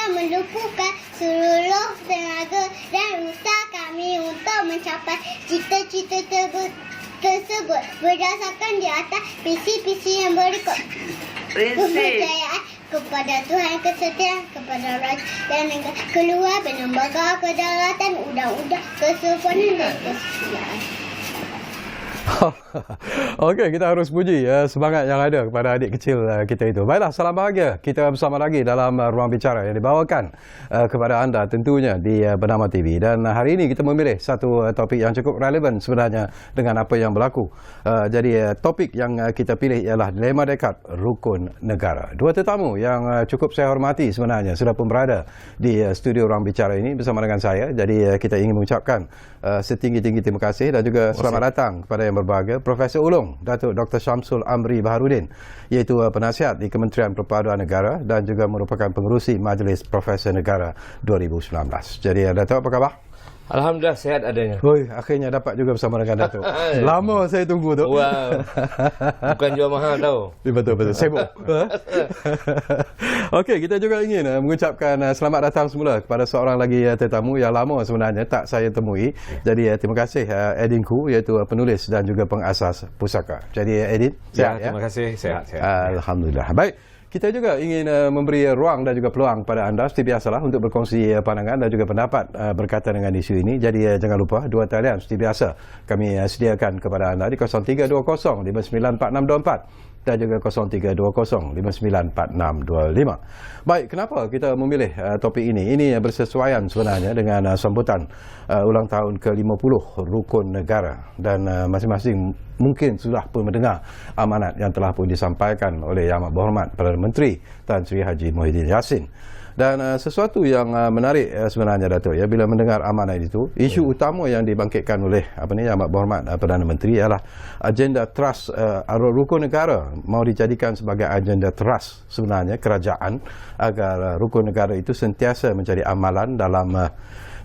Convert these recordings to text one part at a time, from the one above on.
akan melumpuhkan seluruh tenaga dan usaha kami untuk mencapai cita-cita tersebut berdasarkan di atas visi-visi yang berikut. Kepercayaan kepada Tuhan, kesetiaan kepada raja dan negara, keluar lembaga kedaulatan, undang-undang, kesopanan dan kesetiaan. Okey, kita harus puji semangat yang ada kepada adik kecil kita itu. Baiklah, salam bahagia. Kita bersama lagi dalam Ruang Bicara yang dibawakan kepada anda tentunya di Bernama TV. Dan hari ini kita memilih satu topik yang cukup relevan sebenarnya dengan apa yang berlaku. Jadi topik yang kita pilih ialah dilema dekat rukun negara. Dua tetamu yang cukup saya hormati sebenarnya sudah pun berada di studio Ruang Bicara ini bersama dengan saya. Jadi kita ingin mengucapkan setinggi-tinggi terima kasih dan juga selamat datang kepada yang berbahagia Profesor Ulung Datuk Dr. Syamsul Amri Baharudin, iaitu penasihat di Kementerian Perpaduan Negara dan juga merupakan pengerusi Majlis Profesor Negara 2019. Jadi Datuk, apa khabar? Alhamdulillah, sehat adanya. Oi, akhirnya dapat juga bersama dengan Datuk. Lama saya tunggu tu. Wow. Bukan jual mahal tau. Betul-betul. Sibuk. Okey, kita juga ingin mengucapkan selamat datang semula kepada seorang lagi tetamu yang lama sebenarnya tak saya temui. Jadi terima kasih Edin Khoo, iaitu penulis dan juga pengasas pusaka. Jadi Edin, sihat ya? Terima kasih, sehat. Alhamdulillah. Baik. Kita juga ingin memberi ruang dan juga peluang kepada anda seperti biasalah untuk berkongsi pandangan dan juga pendapat berkaitan dengan isu ini. Jadi jangan lupa dua talian seperti biasa kami sediakan kepada anda di 0320 594624 dan juga 0320 594625. Baik, kenapa kita memilih topik ini? Ini bersesuaian sebenarnya dengan sambutan ulang tahun ke-50 Rukun Negara, dan masing-masing mungkin sudah pun mendengar amanat yang telah pun disampaikan oleh Yang Amat Berhormat Perdana Menteri Tan Sri Haji Muhyiddin Yassin. Dan sesuatu yang menarik sebenarnya Datuk, ya, bila mendengar amanat itu, isu utama yang dibangkitkan oleh Yang Amat Berhormat Perdana Menteri ialah agenda trust rukun negara mau dijadikan sebagai agenda trust sebenarnya kerajaan, agar rukun negara itu sentiasa menjadi amalan dalam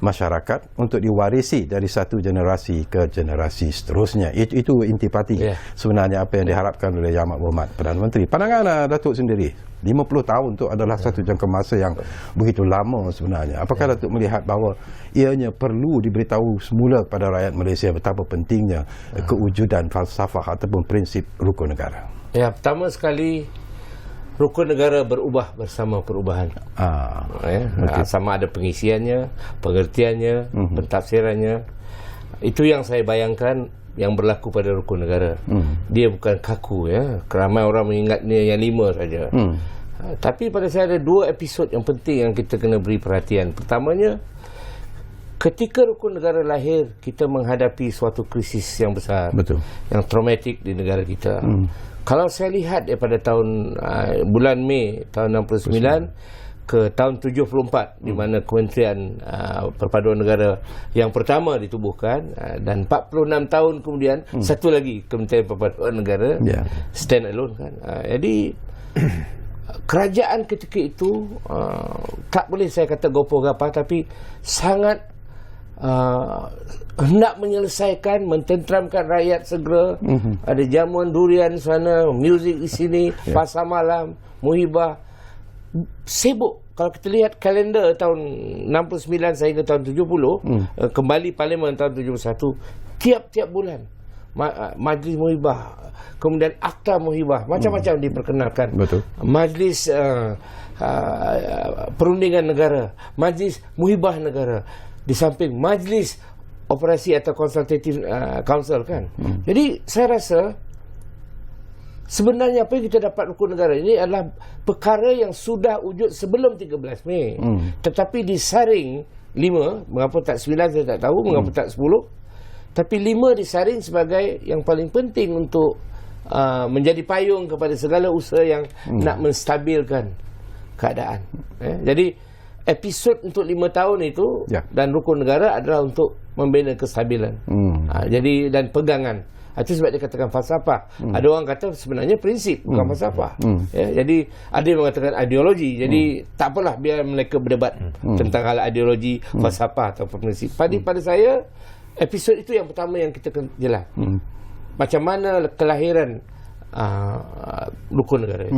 masyarakat untuk diwarisi dari satu generasi ke generasi seterusnya. Itu intipati sebenarnya apa yang diharapkan oleh Yang Amat Berhormat Perdana Menteri. Pandangan Datuk sendiri, 50 tahun itu adalah satu jangka masa yang begitu lama sebenarnya. Apakah Datuk melihat bahawa ianya perlu diberitahu semula kepada rakyat Malaysia betapa pentingnya kewujudan falsafah ataupun prinsip rukun negara? Ya, pertama sekali, rukun negara berubah bersama perubahan. Sama ada pengisiannya, pengertiannya, pentafsirannya. Itu yang saya bayangkan yang berlaku pada rukun negara. Dia bukan kaku, ya. Ramai orang mengingatnya yang 5 saja. Tapi pada saya ada 2 episod yang penting yang kita kena beri perhatian. Pertamanya, ketika rukun negara lahir, kita menghadapi suatu krisis yang besar. Betul. Yang traumatik di negara kita. Kalau saya lihat daripada tahun bulan Mei tahun 69 ke tahun 74, di mana Kementerian Perpaduan Negara yang pertama ditubuhkan, dan 46 tahun kemudian satu lagi Kementerian Perpaduan Negara stand alone kan. Jadi kerajaan ketika itu tak boleh saya kata gopoh gapah, tapi sangat hendak menyelesaikan, mententeramkan rakyat segera. Ada jamuan durian sana, muzik di sini, pasar malam, muhibah, sibuk. Kalau kita lihat kalender tahun 69 sehingga tahun 70, kembali Parlimen tahun 71, tiap-tiap bulan majlis muhibah, kemudian akta muhibah, macam-macam diperkenalkan. Betul. Majlis perundingan negara, majlis muhibah negara, di samping majlis operasi atau consultative council kan. Jadi saya rasa sebenarnya apa yang kita dapat rukun negara ini adalah perkara yang sudah wujud sebelum 13 Mei. Tetapi disaring 5, mengapa tak 9 saya tak tahu, mengapa tak 10. Tapi 5 disaring sebagai yang paling penting untuk menjadi payung kepada segala usaha yang nak menstabilkan keadaan. Jadi episod untuk 5 tahun itu dan rukun negara adalah untuk membina kestabilan. Jadi dan pegangan. Itu sebab dia katakan falsafah. Ada orang kata sebenarnya prinsip, bukan falsafah. Jadi ada yang mengatakan ideologi. Jadi tak apalah, biar mereka berdebat tentang hal ideologi, falsafah atau prinsip. Pada saya, episod itu yang pertama yang kita kena jelas. Macam mana kelahiran rukun negara itu.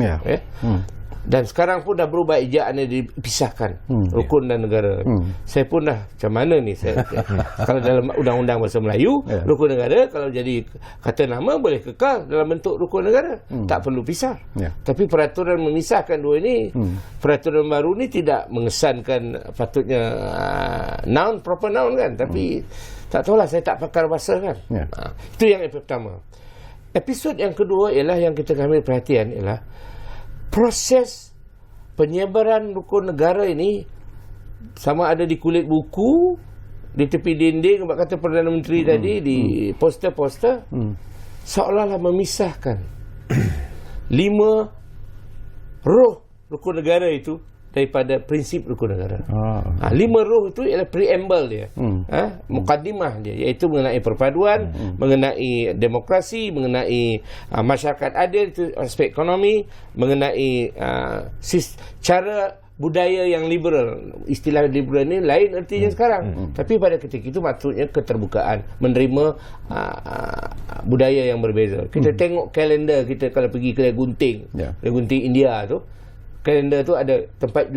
Dan sekarang pun dah berubah ejaannya, dipisahkan rukun dan negara. Saya pun dah macam mana ni saya kalau dalam undang-undang bahasa Melayu rukun negara, kalau jadi kata nama boleh kekal dalam bentuk rukun negara, tak perlu pisah. Tapi peraturan memisahkan dua ini, peraturan baru ni tidak mengesankan patutnya noun, proper noun kan, tapi tak tahulah, saya tak pakar bahasa kan. Itu yang pertama. Episod yang kedua ialah yang kita ambil perhatian ialah proses penyebaran rukun negara ini, sama ada di kulit buku, di tepi dinding, kata Perdana Menteri tadi, di poster-poster, seolah-olah memisahkan 5 roh rukun negara itu daripada prinsip rukun negara. 5 roh itu ialah preamble dia, mukaddimah dia, iaitu mengenai perpaduan, mengenai demokrasi, mengenai masyarakat adil, itu aspek ekonomi, mengenai cara budaya yang liberal. Istilah liberal ni lain artinya sekarang, tapi pada ketika itu maksudnya keterbukaan, menerima budaya yang berbeza. Kita tengok kalender kita kalau pergi kedai gunting, kedai gunting India tu, kalender tu ada tempat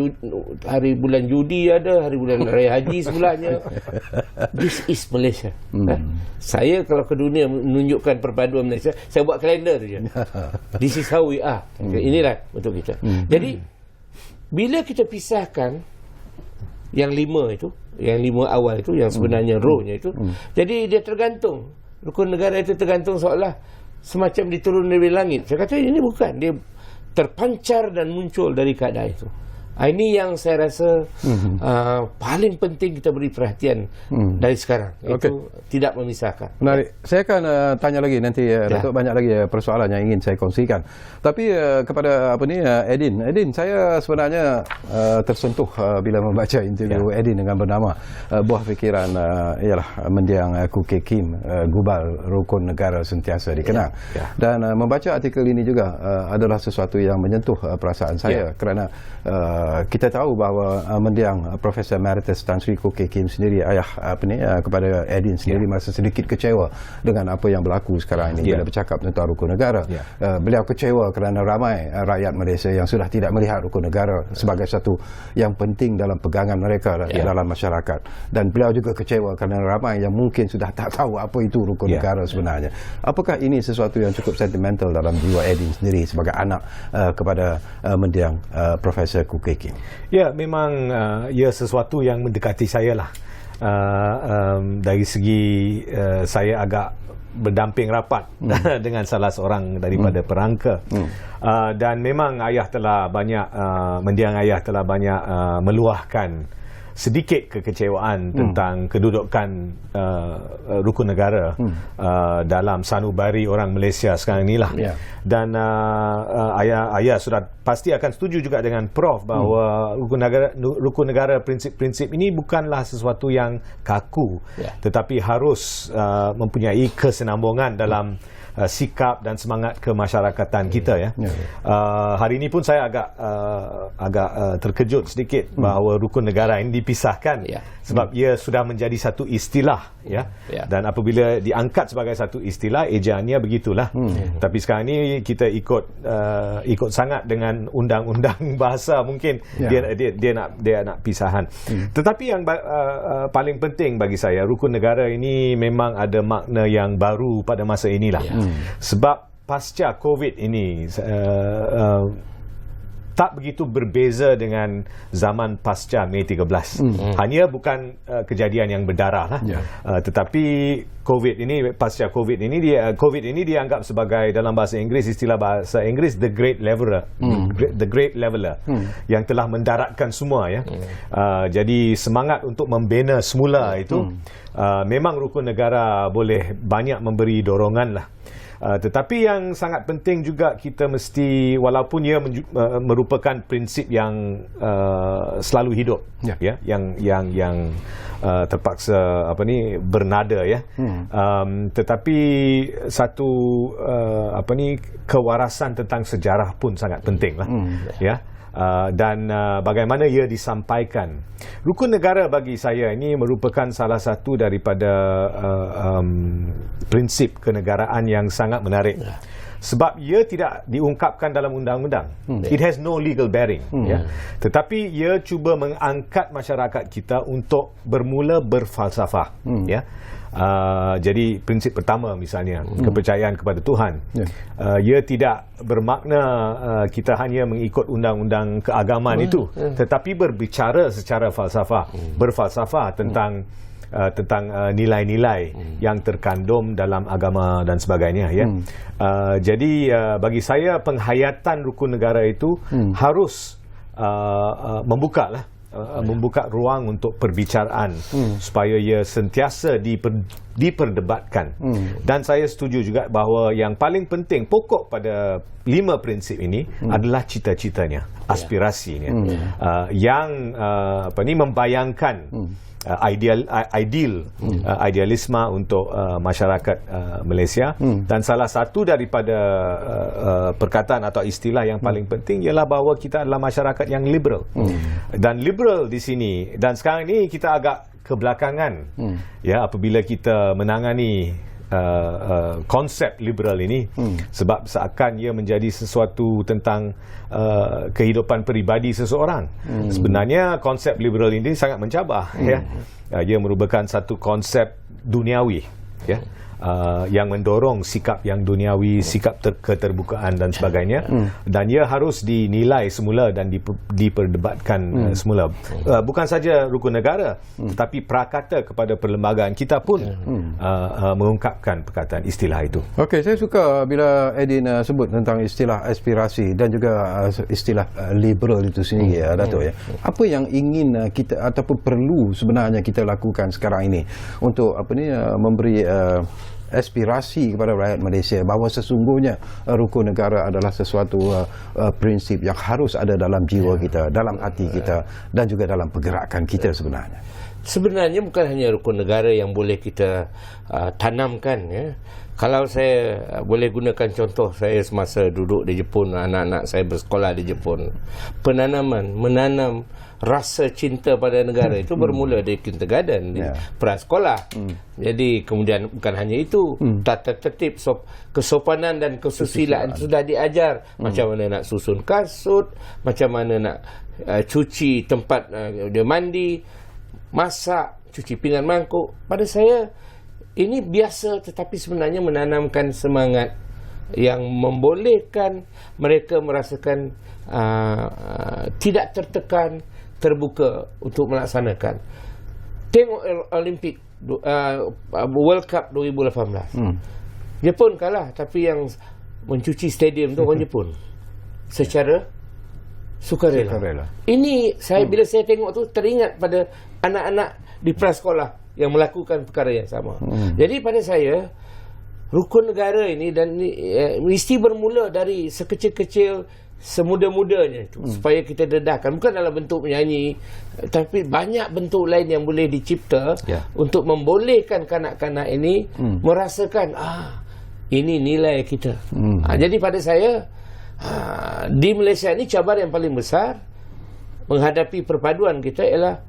hari bulan judi, ada hari bulan raya haji sebelahnya. This is Malaysia. Saya kalau ke dunia menunjukkan perpaduan Malaysia, saya buat kalender tu je. This is how we are. Inilah bentuk kita. Jadi bila kita pisahkan yang 5 itu, yang 5 awal itu, yang sebenarnya rohnya itu, jadi dia tergantung. Rukun negara itu tergantung seolah semacam diturun dari langit. Saya kata ini bukan, dia terpancar dan muncul dari keadaan itu. Ini yang saya rasa paling penting kita beri perhatian dari sekarang, itu tidak memisahkan. Menarik. Saya akan tanya lagi nanti, Datuk, banyak lagi persoalan yang ingin saya kongsikan. Tapi kepada Edin, saya sebenarnya tersentuh bila membaca interview Edin dengan bernama buah fikiran ialah mendiang Kukee Kim, Gubal Rukun Negara Sentiasa Dikenang. Dan membaca artikel ini juga adalah sesuatu yang menyentuh perasaan saya, kerana kita tahu bahawa mendiang Profesor Emeritus Tan Sri Kukee Kim sendiri, ayah kepada Edin sendiri, merasa sedikit kecewa dengan apa yang berlaku sekarang ini bila bercakap tentang rukun negara. Beliau kecewa kerana ramai rakyat Malaysia yang sudah tidak melihat rukun negara sebagai satu yang penting dalam pegangan mereka dalam masyarakat. Dan beliau juga kecewa kerana ramai yang mungkin sudah tak tahu apa itu rukun negara sebenarnya. Apakah ini sesuatu yang cukup sentimental dalam jiwa Edin sendiri sebagai anak kepada mendiang Profesor Kukee Kim? Ya, memang ia sesuatu yang mendekati saya lah. Dari segi saya agak berdamping rapat dengan salah seorang daripada perangka. Dan memang mendiang ayah telah banyak meluahkan sedikit kekecewaan tentang kedudukan rukun negara dalam sanubari orang Malaysia sekarang inilah. Dan ayah sudah pasti akan setuju juga dengan Prof bahawa rukun negara prinsip-prinsip ini bukanlah sesuatu yang kaku, tetapi harus mempunyai kesinambungan dalam sikap dan semangat kemasyarakatan kita. Hari ini pun saya agak terkejut sedikit bahawa rukun negara ini dipisahkan, sebab ia sudah menjadi satu istilah, dan apabila diangkat sebagai satu istilah, ejaannya begitulah. Tapi sekarang ini kita ikut sangat dengan undang-undang bahasa, mungkin dia nak pisahan. Tetapi yang paling penting bagi saya, rukun negara ini memang ada makna yang baru pada masa inilah. Sebab pasca COVID ini tak begitu berbeza dengan zaman pasca Mei 13. Hanya bukan kejadian yang berdarah lah. Tetapi pasca COVID ini dianggap sebagai, dalam bahasa Inggeris, istilah bahasa Inggeris, the great leveler. The great leveler yang telah mendaratkan semua. Jadi semangat untuk membina semula itu, memang rukun negara boleh banyak memberi dorongan lah. Tetapi yang sangat penting juga, kita mesti, walaupun ia merupakan prinsip yang selalu hidup, yang terpaksa bernada, tetapi satu kewarasan tentang sejarah pun sangat penting lah. Dan bagaimana ia disampaikan. Rukun negara bagi saya ini merupakan salah satu daripada prinsip kenegaraan yang sangat menarik. sebab ia tidak diungkapkan dalam undang-undang. It has no legal bearing. Ya. Tetapi ia cuba mengangkat masyarakat kita untuk bermula berfalsafah. Ya. Jadi prinsip pertama misalnya kepercayaan kepada Tuhan. Ia tidak bermakna kita hanya mengikut undang-undang keagamaan itu, tetapi berbicara secara falsafah, berfalsafah tentang nilai-nilai yang terkandung dalam agama dan sebagainya, ya. Jadi bagi saya penghayatan rukun negara itu harus membuka ruang untuk perbicaraan supaya ia sentiasa diperdebatkan. Dan saya setuju juga bahawa yang paling penting pokok pada 5 prinsip ini adalah cita-citanya, aspirasinya, yang membayangkan idealisme untuk masyarakat Malaysia. Dan salah satu daripada perkataan atau istilah yang paling penting ialah bahawa kita adalah masyarakat yang liberal. Dan liberal di sini, dan sekarang ini kita agak kebelakangan, ya, apabila kita menangani konsep liberal ini, sebab seakan ia menjadi sesuatu tentang kehidupan peribadi seseorang. Sebenarnya konsep liberal ini sangat mencabar, ya. Ia merupakan satu konsep duniawi, ya, yang mendorong sikap yang duniawi, sikap keterbukaan dan sebagainya, dan ia harus dinilai semula dan diperdebatkan semula. Bukan saja rukun negara, tetapi prakata kepada perlembagaan kita pun mengungkapkan perkataan istilah itu. Okey, saya suka bila Edin sebut tentang istilah aspirasi dan juga istilah liberal itu sendiri, ya, Dato', ya. Apa yang ingin kita ataupun perlu sebenarnya kita lakukan sekarang ini untuk memberi aspirasi kepada rakyat Malaysia bahawa sesungguhnya rukun negara adalah sesuatu prinsip yang harus ada dalam jiwa kita, dalam hati kita, dan juga dalam pergerakan kita sebenarnya. Sebenarnya bukan hanya rukun negara yang boleh kita tanamkan, ya. Kalau saya boleh gunakan contoh saya semasa duduk di Jepun, anak-anak saya bersekolah di Jepun, menanam rasa cinta pada negara itu bermula dari kindergarten, di prasekolah. Jadi kemudian bukan hanya itu, tata tertib, kesopanan dan kesusilaan sudah diajar. Macam mana nak susun kasut, macam mana nak cuci tempat dia mandi, masak, cuci pinggan mangkuk. Pada saya ini biasa, tetapi sebenarnya menanamkan semangat yang membolehkan mereka merasakan tidak tertekan, terbuka untuk melaksanakan. Tengok Olimpik World Cup 2018. Jepun kalah, tapi yang mencuci stadium tu orang Jepun secara sukarela. Ini bila saya tengok tu teringat pada anak-anak di prasekolah yang melakukan perkara yang sama. Jadi pada saya rukun negara ini dan mesti bermula dari sekecil-kecil, semuda-mudanya itu, supaya kita dedahkan, bukan dalam bentuk menyanyi, tapi banyak bentuk lain yang boleh dicipta untuk membolehkan kanak-kanak ini merasakan ini nilai kita. Jadi pada saya di Malaysia ini cabaran yang paling besar menghadapi perpaduan kita ialah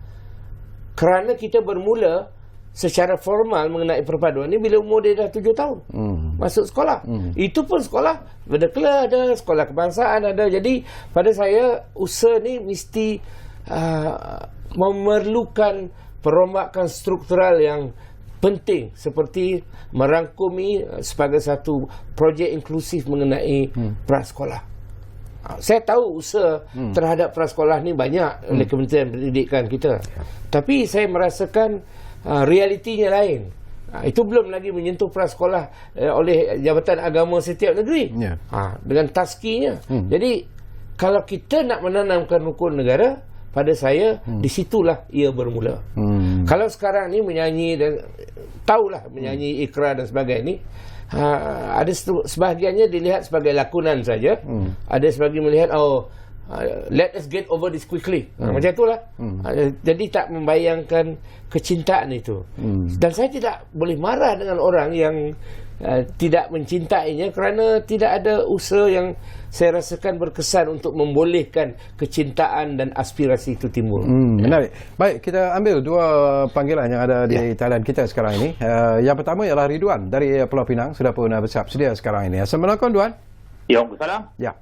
kerana kita bermula secara formal mengenai perpaduan ini bila umur dia dah 7 tahun masuk sekolah. Itu pun sekolah berdekla ada, sekolah kebangsaan ada. Jadi pada saya usaha ni mesti memerlukan perombakan struktural yang penting, seperti merangkumi sebagai satu projek inklusif mengenai prasekolah. Saya tahu usaha terhadap prasekolah ni banyak oleh Kementerian Pendidikan kita, tapi saya merasakan realitinya lain. Itu belum lagi menyentuh prasekolah oleh Jabatan Agama setiap negeri, dengan taskinya. Jadi kalau kita nak menanamkan rukun negara, pada saya disitulah ia bermula. Kalau sekarang ni menyanyi dan tahulah menyanyi ikrar dan sebagainya ni, ada sebahagiannya dilihat sebagai lakonan saja, ada sebahagian melihat let us get over this quickly. Macam itulah. Jadi tak membayangkan kecintaan itu. Dan saya tidak boleh marah dengan orang yang tidak mencintainya kerana tidak ada usaha yang saya rasakan berkesan untuk membolehkan kecintaan dan aspirasi itu timbul. Menarik. Baik, kita ambil dua panggilan yang ada di talian kita sekarang ini. Yang pertama ialah Ridwan dari Pulau Pinang, sudah pun bersiap sedia sekarang ini. Assalamualaikum, Duan. Ya, Waalaikumsalam. Ya.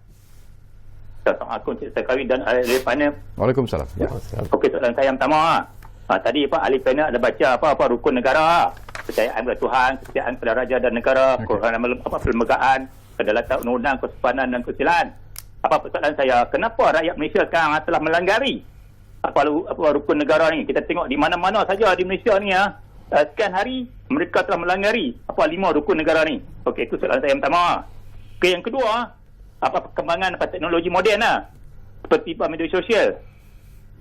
Assalamualaikum, Cik Sekawi dan ahli panel. Waalaikumsalam. Ya. Okey, soalan saya yang pertama. Tadi Pak ahli panel ada baca apa rukun negara. Kepercayaan kepada Tuhan, kepercayaan kepada raja dan negara, perlembagaan, kedaulatan undang-undang, kesopanan dan kesusilaan. Persoalan saya, kenapa rakyat Malaysia sekarang telah melanggari apa rukun negara ni? Kita tengok di mana-mana saja di Malaysia ni sekian hari mereka telah melanggari 5 rukun negara ni. Okey, itu soalan saya yang pertama. Okey, yang kedua, perkembangan teknologi moden seperti media sosial.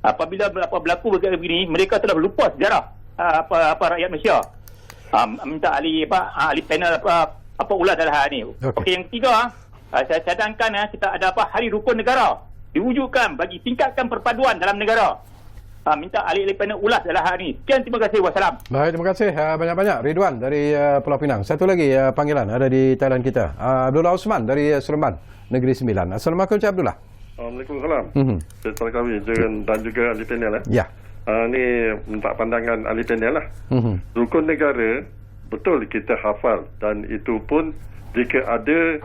Apabila berlaku begini, mereka telah lupa sejarah rakyat Malaysia. Minta ahli panel ulas dalam hal ni. Okey, yang ketiga, saya cadangkan kita ada hari rukun negara diwujudkan bagi tingkatkan perpaduan dalam negara. Minta ahli panel ulas dalam hal ni. Sekian, terima kasih. Wassalam. Baik, terima kasih banyak-banyak Ridwan dari Pulau Pinang. Satu lagi panggilan ada di talian kita. Abdullah Osman dari Seremban Negeri Sembilan. Assalamualaikum, Cik Abdullah. Waalaikumsalam. Saya kami dan juga ahli panel. Ya. Ni minta pandangan ahli panel lah. Rukun negara betul kita hafal dan itu pun jika ada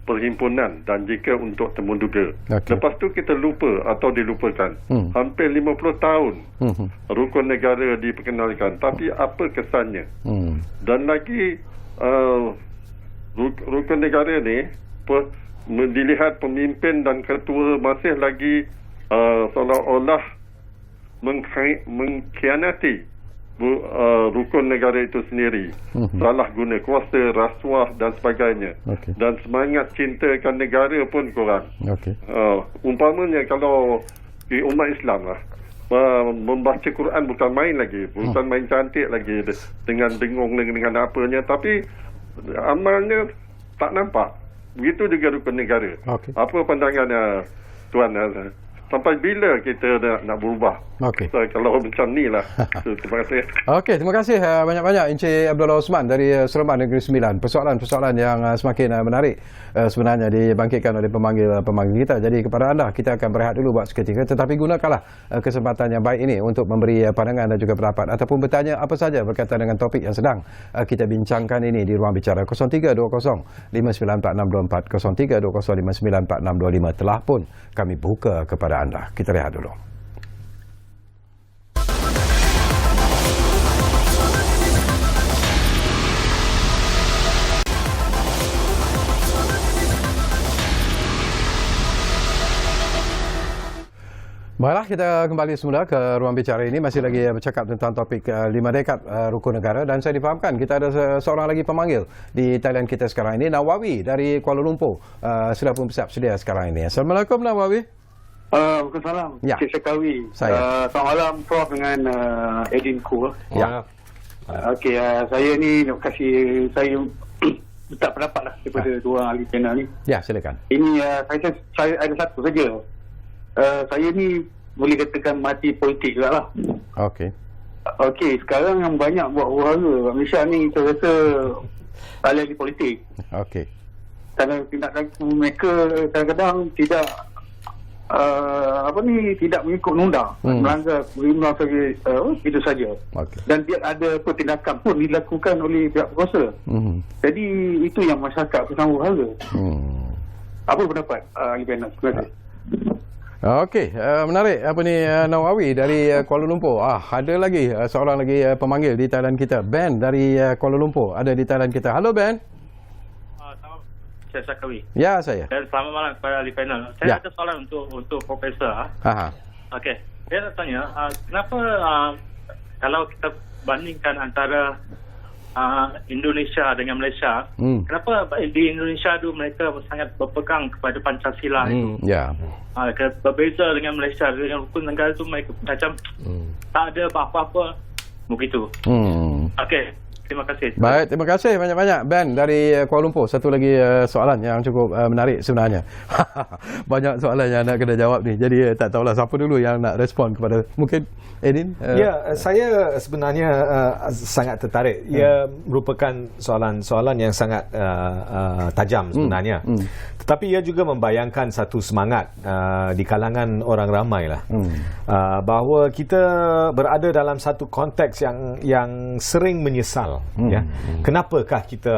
perhimpunan dan jika untuk temuduga. Lepas tu kita lupa atau dilupakan. Hampir 50 tahun rukun negara diperkenalkan, tapi apa kesannya? Dan lagi rukun negara ni dilihat pemimpin dan ketua masih lagi seolah-olah mengkhianati rukun negara itu sendiri. Salah guna kuasa, rasuah dan sebagainya. Dan semangat cintakan negara pun kurang. Umpamanya kalau di umat Islam lah, membaca Quran bukan main lagi, bukan main cantik lagi dengan dengung dengan apanya, tapi amalnya tak nampak. Begitu juga rukun negara. Apa pandangan Tuan? Sampai bila kita nak berubah? So, kalau macam ni lah. Terima kasih. Okey, terima kasih banyak-banyak Encik Abdullah Osman dari Seremban Negeri Sembilan. Persoalan-persoalan yang semakin menarik sebenarnya dibangkitkan oleh pemanggil kita. Jadi kepada anda, kita akan berehat dulu buat seketika, tetapi gunakanlah kesempatan yang baik ini untuk memberi pandangan dan juga pendapat ataupun bertanya apa saja berkaitan dengan topik yang sedang kita bincangkan ini di ruang bicara 0320-594624, 0320-594625 telah pun kami buka kepada anda. Kita rehat dulu. Baiklah, kita kembali semula ke ruang bicara ini. Masih lagi bercakap tentang topik 5 dekad rukun negara. Dan saya difahamkan kita ada seorang lagi pemanggil di talian kita sekarang ini, Nawawi dari Kuala Lumpur. Sudah pun bersiap sedia sekarang ini. Assalamualaikum, Nawawi. Waalaikumsalam. Ya. Cik Sekawi. Saya. Selamat malam Prof dengan Edin Kul. Ya. Okey, saya ni nak kasih saya minta pendapat lah daripada dua ahli panel ni. Ya, silakan. Ini saya ada satu saja. Saya ni boleh katakan mati politik juga lah. Okey, sekarang yang banyak buat huru-hara Malaysia ni saya rasa ahli politik. Kerana tindakan mereka kadang-kadang tidak tidak mengikut undang, melanggar undang saja, itu saja. Dan dia ada tindakan pun dilakukan oleh pihak berkuasa. Jadi itu yang masyarakat bersama huru-hara. Apa pendapat ahli panel? Terima kasih. Okey, menarik apa ni Nawawi dari Kuala Lumpur. Ada lagi seorang lagi pemanggil di talian kita, Ben dari Kuala Lumpur ada di talian kita. Halo Ben. Saya Sakawi. Ya, saya. Dan selamat malam kepada ahli panel. Saya ada soalan untuk Profesor. Okey, saya nak tanya, kenapa kalau kita bandingkan antara Indonesia dengan Malaysia, kenapa di Indonesia tu mereka sangat berpegang kepada Pancasila itu? Berbeza dengan Malaysia, dengan rukun negara tu mereka macam tak ada apa-apa begitu. Okey, Terima kasih. Baik, terima kasih banyak-banyak Ben dari Kuala Lumpur. Satu lagi soalan yang cukup menarik sebenarnya. Banyak soalan yang nak kena jawab ni. Jadi tak tahulah siapa dulu yang nak respon kepada mungkin Edin. Ya, saya sebenarnya sangat tertarik. Ia merupakan soalan-soalan yang sangat tajam sebenarnya. Tetapi ia juga membayangkan satu semangat di kalangan orang ramai lah. Bahawa kita berada dalam satu konteks yang sering menyesal. Ya, kenapakah kita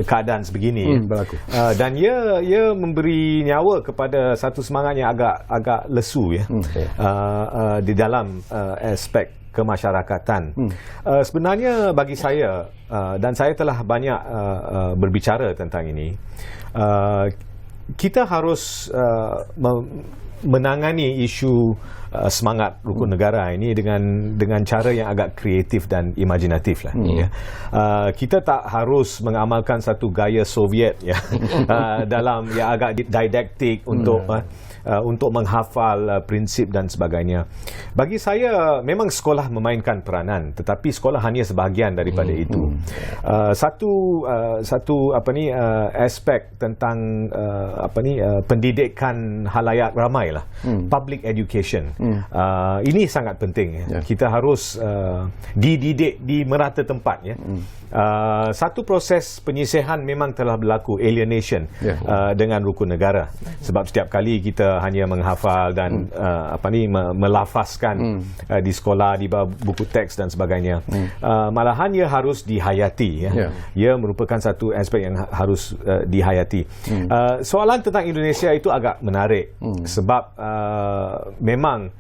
keadaan sebegini? Berlaku. Dan ia memberi nyawa kepada satu semangat yang agak lesu ya. Di dalam aspek kemasyarakatan. Sebenarnya bagi saya dan saya telah banyak berbicara tentang ini, kita harus menangani isu semangat rukun negara ini dengan cara yang agak kreatif dan imajinatif lah. Ya. Kita tak harus mengamalkan satu gaya Soviet ya dalam yang agak didaktik untuk menghafal prinsip dan sebagainya. Bagi saya memang sekolah memainkan peranan, tetapi sekolah hanya sebahagian daripada itu. Satu aspek tentang pendidikan halayak ramai lah, public education. Ini sangat penting ya. Kita harus dididik di merata tempat ya. Satu proses penyisihan memang telah berlaku, alienation dengan rukun negara, sebab setiap kali kita hanya menghafal dan melafazkan di sekolah, di bawah buku teks dan sebagainya. Malahan ia harus dihayati ya. Ia merupakan satu aspek yang harus dihayati. Soalan tentang Indonesia itu agak menarik sebab memang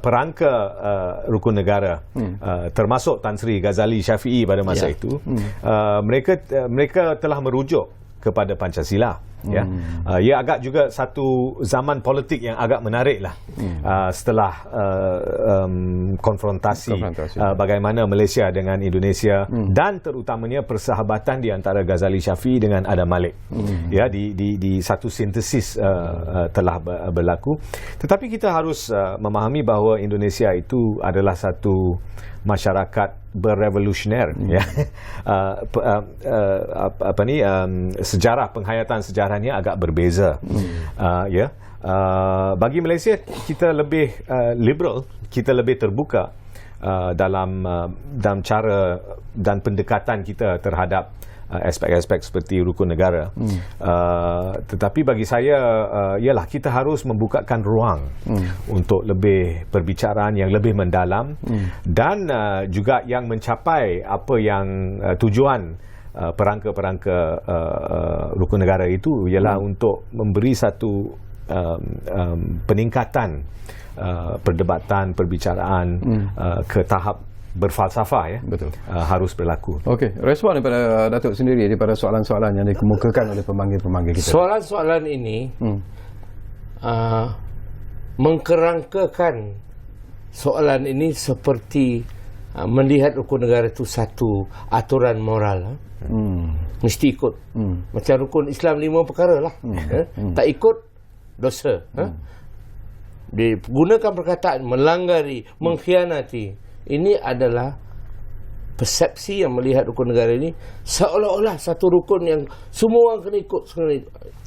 perangka rukun negara termasuk Tan Sri Ghazali Syafi'i pada masa itu mereka telah merujuk kepada Pancasila ya. Ia agak juga satu zaman politik yang agak menarik lah setelah konfrontasi bagaimana Malaysia dengan Indonesia dan terutamanya persahabatan di antara Ghazali Syafi'i dengan Adam Malik ya, di satu sintesis telah berlaku. Tetapi kita harus memahami bahawa Indonesia itu adalah satu masyarakat berevolusioner ya. Sejarah penghayatan sejarahnya agak berbeza ya. Bagi Malaysia kita lebih liberal, kita lebih terbuka dalam cara dan pendekatan kita terhadap aspek-aspek seperti rukun negara. Tetapi bagi saya ialah kita harus membukakan ruang untuk lebih perbicaraan yang lebih mendalam dan juga yang mencapai apa yang tujuan perangka-perangka rukun negara itu ialah untuk memberi satu peningkatan perdebatan, perbicaraan ke tahap berfalsafah ya. Betul. Harus berlaku. Okey, respon daripada Datuk sendiri daripada soalan-soalan yang dikemukakan oleh pemanggil-pemanggil kita. Soalan-soalan ini mengkerangkakan soalan ini seperti melihat rukun negara itu satu aturan moral. Mesti ikut. Macam rukun Islam 5 perkara lah. Tak ikut dosa. Digunakan perkataan menlanggari, mengkhianati. Ini adalah persepsi yang melihat rukun negara ini seolah-olah satu rukun yang semua orang kena ikut.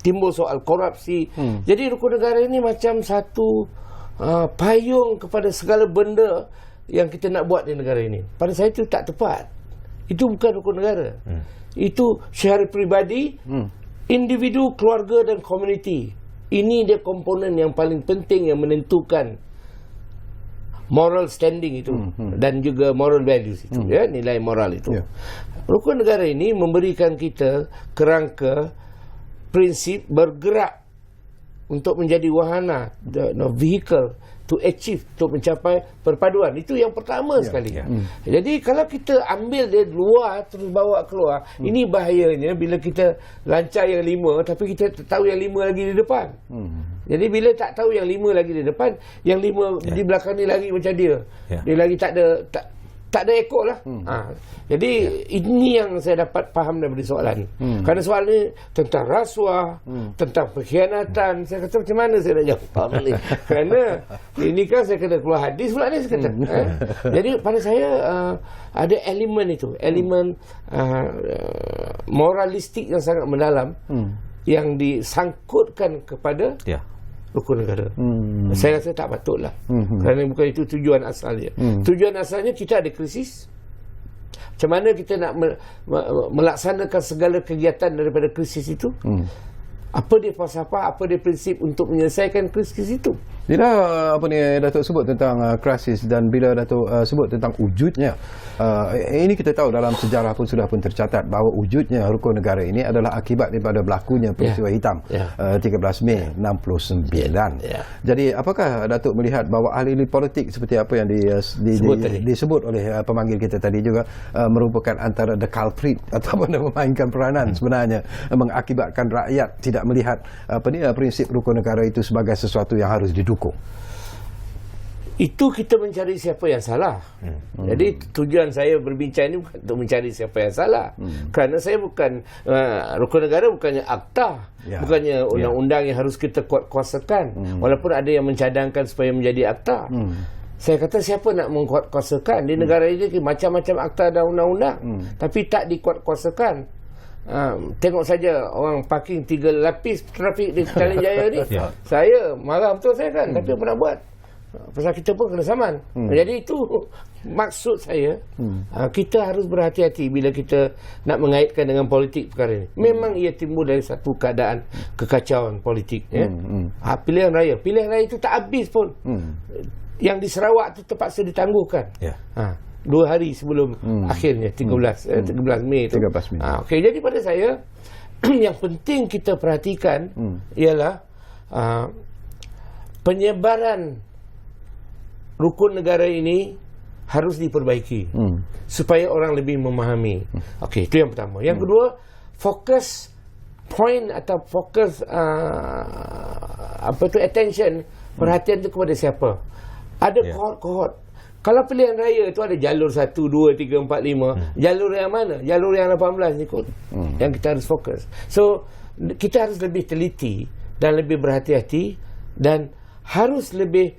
Timbul soal korupsi. Jadi rukun negara ini macam satu payung kepada segala benda yang kita nak buat di negara ini. Pada saya itu tak tepat. Itu bukan rukun negara. Itu syahari peribadi, individu, keluarga dan komuniti. Ini dia komponen yang paling penting yang menentukan moral standing itu dan juga moral values itu ya, nilai moral itu. Rukun negara ini memberikan kita kerangka prinsip bergerak untuk menjadi wahana, vehicle to achieve, untuk mencapai perpaduan. Itu yang pertama sekali. Jadi kalau kita ambil dia luar terus bawa keluar, ini bahayanya bila kita lancar yang 5 tapi kita tak tahu yang 5 lagi di depan. Jadi bila tak tahu yang 5 lagi di depan, yang 5 di belakang ni lagi macam dia. Dia lagi tak ada tak ada ekor lah. Jadi ini yang saya dapat faham daripada soalan. Kerana soalan ni tentang rasuah, tentang pengkhianatan. Saya kata macam mana saya nak jawab ni? Kerana ini kan saya kena keluar hadis pula ni saya kata. Jadi pada saya ada elemen itu, elemen moralistik yang sangat mendalam yang disangkutkan kepada rukun negara. Saya rasa tak patutlah. Kerana bukan itu tujuan asalnya. Tujuan asalnya kita ada krisis. Macam mana kita nak melaksanakan segala kegiatan daripada krisis itu? Apa dia falsafah, apa dia prinsip untuk menyelesaikan krisis itu? Bila apa ni Datuk sebut tentang krisis dan bila Datuk sebut tentang wujudnya, ini kita tahu dalam sejarah pun sudah pun tercatat bahawa wujudnya rukun negara ini adalah akibat daripada berlakunya peristiwa hitam 13 Mei 69. Jadi apakah Datuk melihat bahawa ahli-ahli politik seperti apa yang disebut oleh pemanggil kita tadi juga merupakan antara the culprit ataupun memainkan peranan sebenarnya mengakibatkan rakyat tidak melihat prinsip rukun negara itu sebagai sesuatu yang harus didukung? Itu kita mencari siapa yang salah. Jadi tujuan saya berbincang ini bukan untuk mencari siapa yang salah. Kerana saya bukan rukun negara bukannya akta, bukannya undang-undang yang harus kita kuasakan. Walaupun ada yang mencadangkan supaya menjadi akta. Saya kata siapa nak mengkuatkuasakan di negara ini? Macam-macam akta dan undang-undang, tapi tak dikuatkuasakan. Tengok saja orang parking 3 lapis trafik di Petaling Jaya ni. Saya marah betul saya kan, tapi apa nak buat? Pasal kita pun kena saman. Jadi itu maksud saya, kita harus berhati-hati bila kita nak mengaitkan dengan politik perkara ini. Memang ia timbul dari satu keadaan kekacauan politik. Pilihan raya itu tak habis pun. Yang di Sarawak itu terpaksa ditangguhkan 2 hari sebelum akhirnya 13 Mei itu. Okey, jadi pada saya yang penting kita perhatikan ialah penyebaran rukun negara ini harus diperbaiki supaya orang lebih memahami. Okey, itu yang pertama. Yang kedua, fokus point atau fokus attention, perhatian itu kepada siapa? Ada kohort-kohort. Kalau pilihan raya itu ada jalur 1, 2, 3, 4, 5. Jalur yang mana? Jalur yang 18 ni kot. Yang kita harus fokus. So, kita harus lebih teliti dan lebih berhati-hati dan harus lebih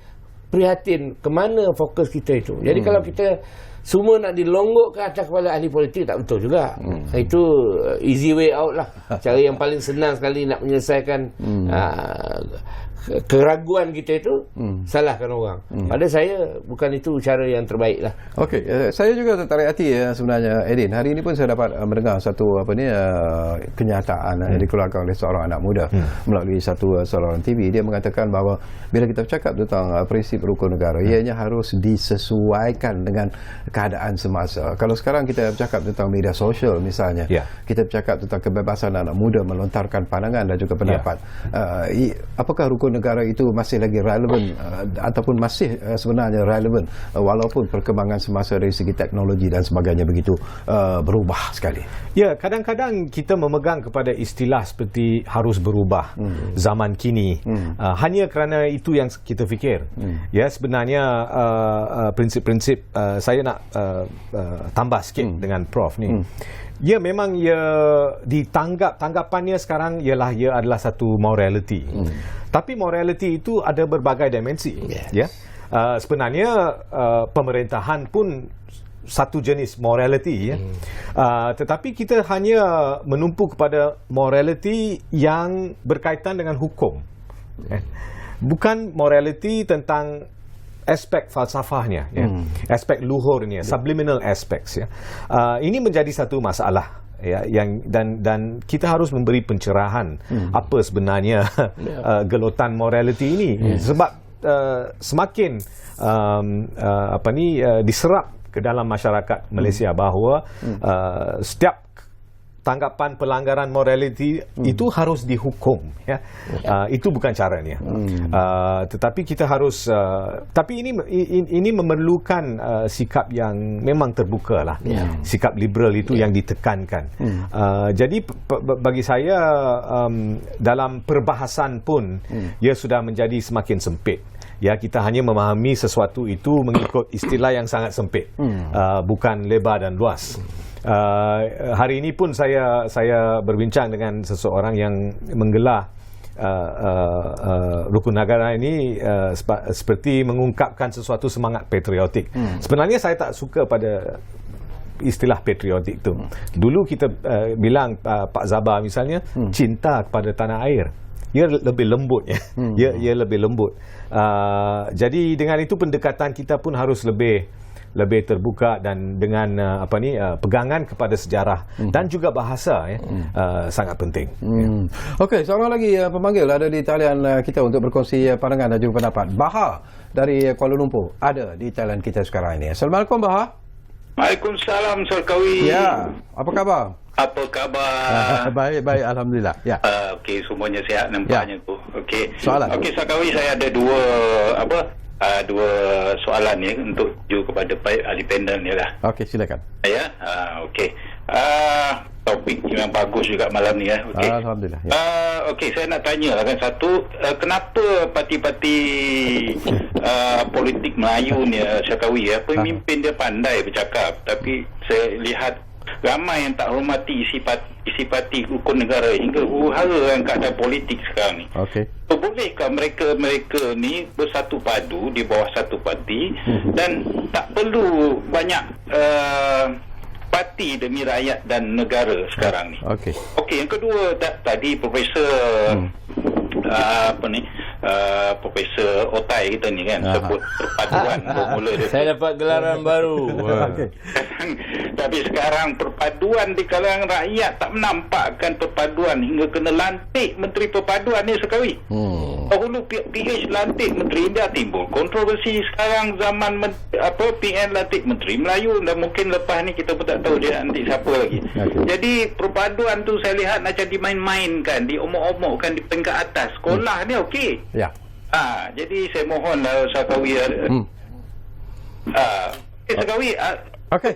prihatin ke mana fokus kita itu. Jadi kalau kita semua nak dilonggokkan atas kepala ahli politik, tak betul juga. Itu easy way out lah. Cara yang paling senang sekali nak menyelesaikan keraguan kita itu, salahkan orang. Pada saya bukan itu cara yang terbaik lah. Okey, saya juga tertarik hati sebenarnya Edin. Hari ini pun saya dapat mendengar satu kenyataan yang dikeluarkan oleh seorang anak muda melalui satu saluran TV. Dia mengatakan bahawa bila kita bercakap tentang prinsip rukun negara, ianya harus disesuaikan dengan keadaan semasa. Kalau sekarang kita bercakap tentang media sosial misalnya, kita bercakap tentang kebebasan anak muda melontarkan pandangan dan juga pendapat. Apakah rukun negara itu masih lagi relevan ataupun masih sebenarnya relevan walaupun perkembangan semasa dari segi teknologi dan sebagainya begitu berubah sekali? Ya, kadang-kadang kita memegang kepada istilah seperti harus berubah zaman kini hanya kerana itu yang kita fikir. Ya, sebenarnya prinsip-prinsip saya nak tambah sikit dengan Prof ni. Ya, memang tanggapannya sekarang ialah ia adalah satu morality. Tapi morality itu ada berbagai dimensi. Ya. Sebenarnya pemerintahan pun satu jenis morality, ya. Tetapi kita hanya menumpu kepada morality yang berkaitan dengan hukum. Bukan morality tentang aspek falsafahnya, aspek luhurnya, subliminal aspects, ya. Ini menjadi satu masalah, ya, dan kita harus memberi pencerahan apa sebenarnya gelotan morality ini, sebab semakin diserap ke dalam masyarakat Malaysia bahawa setiap tanggapan pelanggaran morality itu harus dihukum, ya. Itu bukan caranya. Tetapi kita harus tapi ini memerlukan sikap yang memang terbuka lah. Sikap liberal itu yang ditekankan. Jadi bagi saya dalam perbahasan pun ia sudah menjadi semakin sempit. Ya, kita hanya memahami sesuatu itu mengikut istilah yang sangat sempit, bukan lebar dan luas. Hari ini pun saya berbincang dengan seseorang yang menggelar rukun negara ini seperti mengungkapkan sesuatu semangat patriotik. Sebenarnya saya tak suka pada istilah patriotik itu. Dulu kita bilang Pak Zabah misalnya cinta kepada tanah air. Ia lebih lembut, ya. Ia lebih lembut. Jadi dengan itu pendekatan kita pun harus lebih terbuka dan dengan pegangan kepada sejarah dan juga bahasa, ya, sangat penting. Okey, seorang lagi pemanggil ada di talian kita untuk berkongsi pandangan dan juga pendapat. Baha dari Kuala Lumpur ada di talian kita sekarang ini. Assalamualaikum, Baha. Waalaikumsalam, Sarkawi. Ya, apa khabar? Apa khabar? Baik, alhamdulillah. Ya. Okey, semuanya sihat nampaknya tu. Okey. Soalan. Okey, Sarkawi, saya ada dua soalan ya untuk kepada ahli panel ni lah. Okey, silakan. Ya, okey. Topik yang bagus juga malam ni, ya. Okey. Alhamdulillah. Ya. Okey, saya nak tanya lah kan satu, kenapa parti-parti politik Melayu ni, Syakawi, pemimpin dia pandai bercakap, tapi saya lihat ramai yang tak hormati isi parti rukun negara hingga huru-hara yang keadaan politik sekarang ni. Okey. Bolehkah mereka ni bersatu padu di bawah satu parti dan tak perlu banyak parti demi rakyat dan negara sekarang ni? Okey. Okey, yang kedua tadi Profesor Profesor Otai kita ni kan sebut perpaduan bermula dia. Saya dapat gelaran baru. Okey. Tapi sekarang perpaduan di kalangan rakyat tak menampakkan perpaduan hingga kena lantik Menteri Perpaduan ni sekali. Dahulu PH lantik Menteri, dah timbul kontroversi. Sekarang zaman PN lantik Menteri Melayu, dan mungkin lepas ni kita pun tak tahu dia nanti siapa lagi. Jadi perpaduan tu saya lihat macam dimain-mainkan, diomok-omokkan di peringkat atas. Sekolah ni okey. Ya. Jadi saya mohon Sarkawi Sarkawi Okey.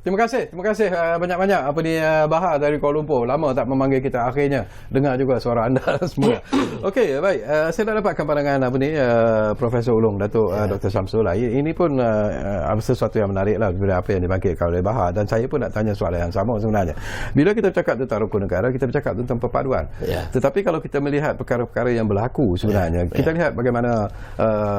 Terima kasih banyak-banyak Baha dari Kuala Lumpur. Lama tak memanggil kita, akhirnya dengar juga suara anda semua. Okey, baik. Saya nak dapatkan pandangan Profesor Ulung, Datuk Dr. Samsul. Ini pun sesuatu yang menarik lah daripada apa yang dibangkitkan oleh Baha, dan saya pun nak tanya soalan yang sama sebenarnya. Bila kita bercakap tentang rukun negara, kita bercakap tentang perpaduan. Tetapi kalau kita melihat perkara-perkara yang berlaku sebenarnya, kita lihat bagaimana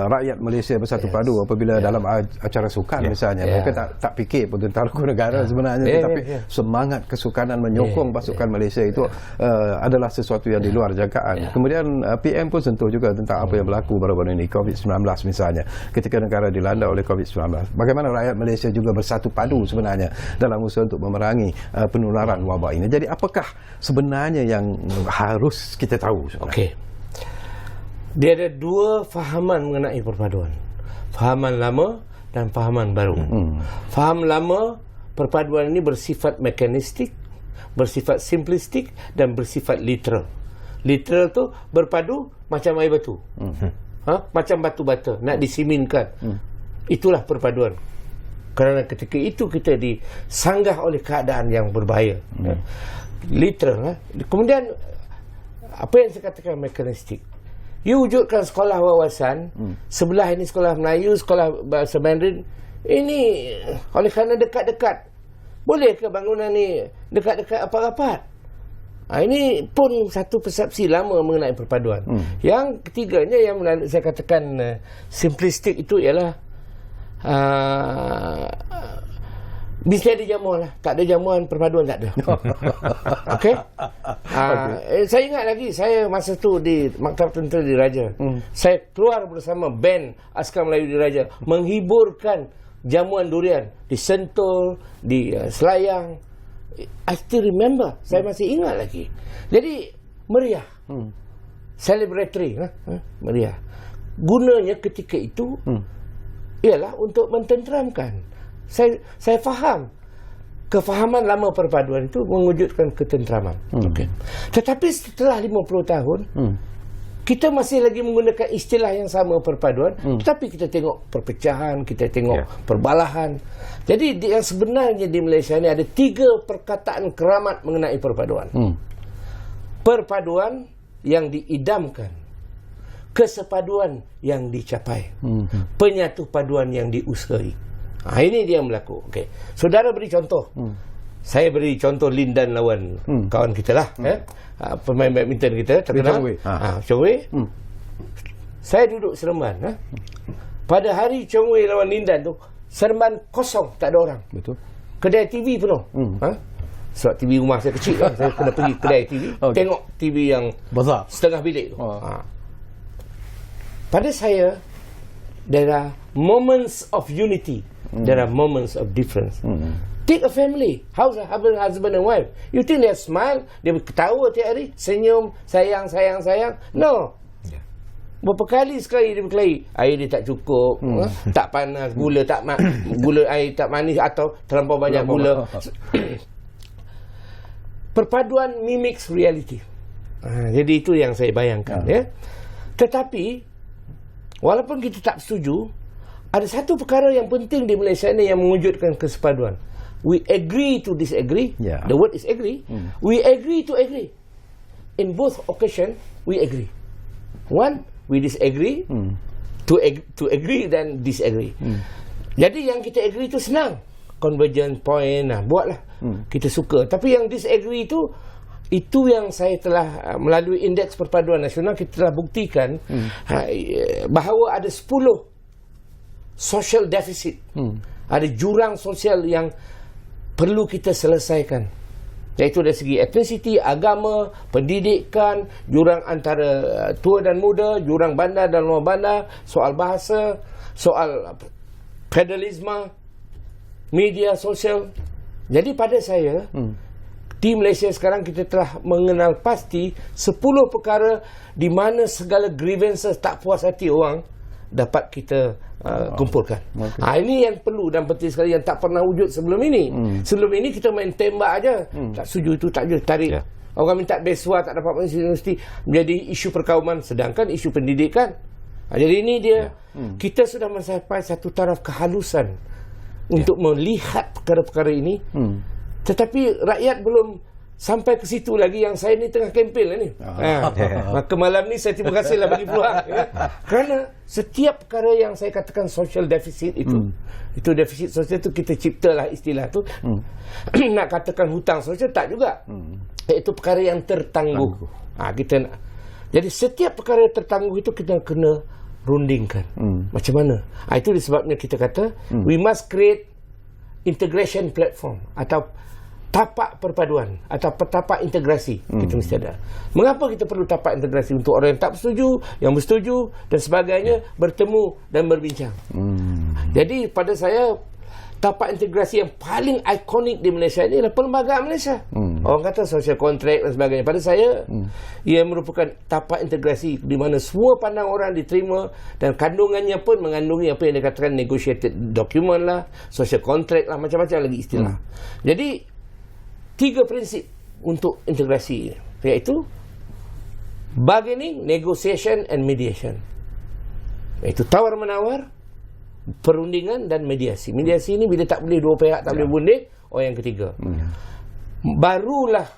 rakyat Malaysia bersatu padu apabila dalam acara sukan misalnya, mereka tak fikir pun tentang rukun negara sebenarnya, tetapi semangat kesukanan menyokong pasukan Malaysia itu adalah sesuatu yang di luar jangkaan. Kemudian PM pun sentuh juga tentang apa yang berlaku baru-baru ini, COVID-19 misalnya, ketika negara dilanda oleh COVID-19. Bagaimana rakyat Malaysia juga bersatu padu sebenarnya dalam usaha untuk memerangi penularan wabak ini. Jadi apakah sebenarnya yang harus kita tahu sebenarnya? Okey. Dia ada dua fahaman mengenai perpaduan. Fahaman lama dan fahaman baru. Faham lama, perpaduan ini bersifat mekanistik, bersifat simplistik dan bersifat literal. Literal tu berpadu macam air batu. Macam batu bata nak disiminkan. Itulah perpaduan. Kerana ketika itu kita disanggah oleh keadaan yang berbahaya. Literal. Kemudian apa yang saya katakan mekanistik. You wujudkan sekolah wawasan, sebelah ini sekolah Melayu, sekolah bahasa Mandarin. Ini oleh kerana dekat-dekat. Boleh ke bangunan ni dekat-dekat rapat-rapat? Ini pun satu persepsi lama mengenai perpaduan. Yang ketiganya yang saya katakan simplistik itu ialah mesti ada jamuan lah. Tak ada jamuan, perpaduan tak ada. Okey? Saya ingat lagi, saya masa tu di Maktab Tentera Diraja. Saya keluar bersama band Askar Melayu Diraja menghiburkan jamuan durian di Sentul, di Selayang. I still remember. Saya masih ingat lagi. Jadi meriah. Celebratory, meriah. Gunanya ketika itu ialah untuk mententeramkan. Saya faham kefahaman lama perpaduan itu mewujudkan ketenteraman. Tetapi setelah 50 tahun, kita masih lagi menggunakan istilah yang sama perpaduan, tetapi kita tengok perpecahan, kita tengok perbalahan. Jadi yang sebenarnya di Malaysia ini ada 3 perkataan keramat mengenai perpaduan. Perpaduan yang diidamkan, kesepaduan yang dicapai, penyatu paduan yang diusahai. Ini dia yang berlaku. Okay. Saudara beri contoh. Saya beri contoh Lindan lawan kawan kita lah, pemain badminton kita terkenal, Chong Wei. Saya duduk Seremban. Pada hari Chong Wei lawan Lindan tu, Seremban kosong, tak ada orang. Betul. Kedai TV penuh. Sebab TV rumah saya kecil kan, saya kena pergi kedai TV, tengok TV yang besar, setengah bilik tu. Pada saya, there are moments of unity, there are moments of difference. Take a family, husband and wife. You think they smile, dia ketawa tiap hari, senyum, sayang. No. Berapa kali sekali dia berkelahi, air dia tak cukup, tak panas, gula air tak manis atau terlampau banyak gula. Perpaduan mimics reality. Jadi itu yang saya bayangkan. Tetapi walaupun kita tak setuju, ada satu perkara yang penting di Malaysia ini yang mewujudkan kesepaduan. We agree to disagree. The word is agree. We agree to agree. In both occasions, we agree. One, we disagree. To agree then disagree. Jadi yang kita agree itu senang. Convergent point, buatlah. Kita suka. Tapi yang disagree itu yang saya telah melalui indeks perpaduan nasional, kita telah buktikan bahawa ada 10 social deficit. Ada jurang sosial yang perlu kita selesaikan, iaitu dari segi etnisiti, agama, pendidikan, jurang antara tua dan muda, jurang bandar dan luar bandar, soal bahasa, soal feudalisme, media sosial. Jadi pada saya, di Malaysia sekarang kita telah mengenal pasti 10 perkara di mana segala grievances, tak puas hati orang dapat kita kumpulkan. Ini yang perlu dan penting sekali, yang tak pernah wujud sebelum ini. Sebelum ini kita main tembak aja, tak setuju itu, tak setuju, tarik. Orang minta beasiswa tak dapat masuk universiti, menjadi isu perkauman, sedangkan isu pendidikan. Jadi ini dia, kita sudah mencapai satu taraf kehalusan untuk melihat perkara-perkara ini. Tetapi rakyat belum sampai ke situ lagi, yang saya ni tengah kempen lah ni. Maka malam ni saya terima kasihlah bagi peluang. Kerana setiap perkara yang saya katakan social deficit itu, itu defisit sosial itu kita ciptalah istilah tu. Nak katakan hutang sosial tak juga. Itu perkara yang tertangguh. Kita nak. Jadi setiap perkara tertangguh itu kita kena rundingkan. Macam mana? Itu disebabnya kita kata we must create integration platform atau tapak perpaduan atau tapak integrasi. Kita mesti ada. Mengapa kita perlu tapak integrasi? Untuk orang yang tak bersetuju, yang bersetuju dan sebagainya bertemu dan berbincang. Jadi pada saya, tapak integrasi yang paling ikonik di Malaysia ini adalah perlembagaan Malaysia. Orang kata social contract dan sebagainya. Pada saya, ia merupakan tapak integrasi di mana semua pandang orang diterima dan kandungannya pun mengandungi apa yang dikatakan negotiated document lah, social contract lah, macam-macam lagi istilah. Jadi 3 prinsip untuk integrasi, iaitu bargaining, negotiation and mediation. Iaitu tawar-menawar, perundingan dan mediasi. Mediasi ini bila tak boleh dua pihak, tak boleh berunding, yang ketiga. Barulah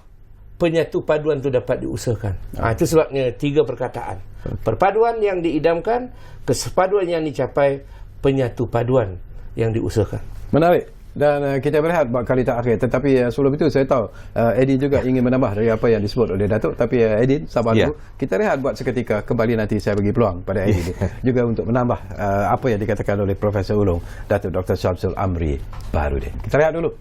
penyatu paduan itu dapat diusahakan. Itu sebabnya 3 perkataan. Perpaduan yang diidamkan, kesepaduan yang dicapai, penyatu paduan yang diusahakan. Menarik. Dan kita berehat buat kali terakhir. Tetapi sebelum itu saya tahu Edin juga ingin menambah dari apa yang disebut oleh Datuk. Tapi Edin, sabar dulu. Kita rehat buat seketika. Kembali nanti saya bagi peluang pada Edin juga untuk menambah apa yang dikatakan oleh Profesor Ulung, Datuk Dr. Syamsul Amri Baharudin. Kita rehat dulu.